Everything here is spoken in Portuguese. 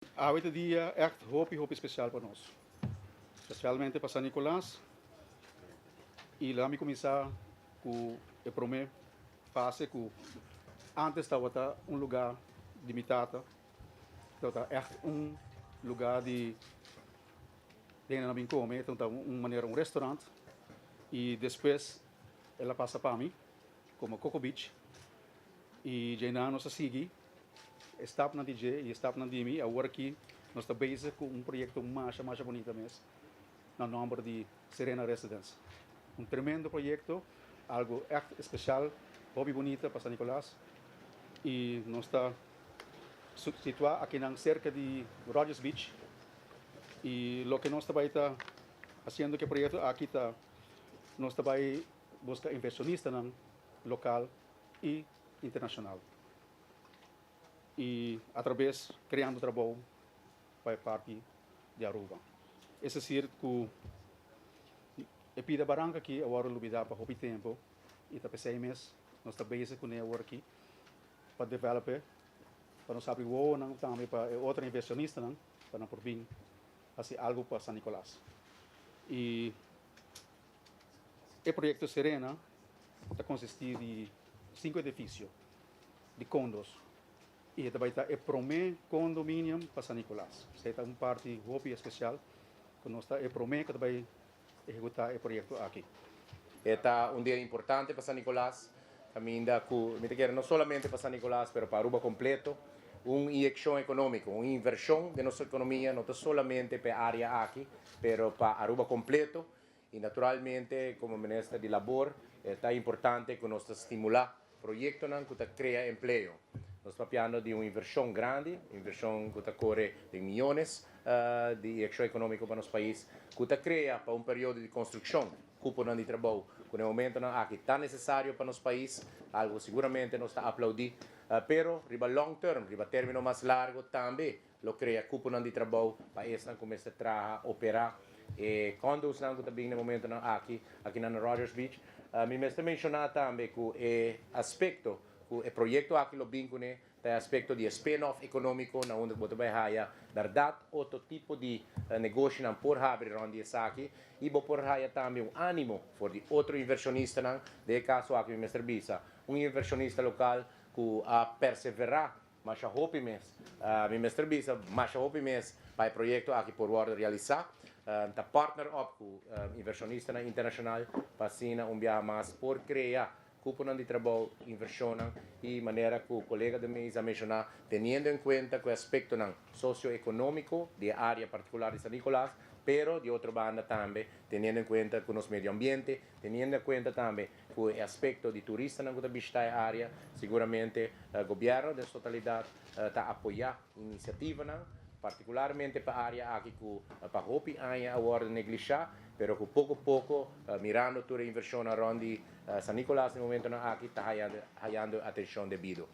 Hoje dia echt hoop especial para nós. Especialmente para San Nicolás. E lá me começar com o primeiro fase que antes estava um lugar limitado. Então echt lugar de não bem comer, então uma maneira um restaurante e depois ela passa para mim como Coco Beach e já nós seguimos está na DJ e está na DMI agora aqui nós estamos bezig com projeto mais bonito mesmo no nome de Serena Residence. Tremendo projeto, algo echt especial, hobby bonita para San Nicolás e nós está situado aqui na cerca de Rogers Beach e lo que nós está fazendo que projeto aqui está nós também busca inversionista local e internacional e através criando trabalho para parte de Aruba. Esse é circo e pida barranca aqui agora lubida para hobby tempo e tá pensei mês nós está base com ele agora aqui para developer para nós abrir o não também para outro inversionista não para por vir fazer algo para San Nicolás e o projeto Serena está consistir de 5 edifícios de condos e vai estar o primeiro condomínio para San Nicolás. Esta é uma parte hobby especial que nós está o primeiro que vai executar o projeto aqui. Esta un día importante para San Nicolás, caminda no solamente para San Nicolás, pero para Aruba completo, una inyección económica, una inversión de nuestra economía, no solamente para área aquí, pero para Aruba completo. Y naturalmente, como ministro de Labor, está importante que nos estimular proyectos que crea empleo. Nos estamos hablando de una inversión grande, inversión que corre de millones de inyección económica para nuestro país, que crea para un periodo de construcción, cupo de trabajo, que en el momento aquí tan necesario para nuestro país, algo seguramente nos está aplaudir, pero riba long term, riba término más largo también lo crea cupo de trabajo para esta começar a trabajar, operar. Quando os não também no momento aqui na Rogers Beach, me mestre mencionar também que o aspecto o projeto aqui lo vincune tem aspecto de spin-off econômico na onde você vai dar outro tipo de negócio não por abrir onde é aqui e por também ânimo for de outro inversionista não de caso aqui mestre Bisa inversionista local que a perseverar mas a hope mes mi mestre Bisa mas a hope mes para o projeto aqui por ordem realizar da partner up com inversionista internacional para assim mais por criar cúpula de trabalho, inversão e maneira que o colega de mim já mencionou, tendo em conta o aspecto socioeconômico da área particular de San Nicolás, pero de outra banda também, tendo em conta com o nosso meio ambiente, tendo em conta também com o aspecto de turista que visita a área, seguramente o governo da totalidade está apoiando a iniciativa, particularmente para a área aqui para hopi ainda agora negligenciar, pero que pouco a pouco mirando toda a inversão aonde San Nicolás no momento aqui está ganhando atenção devido.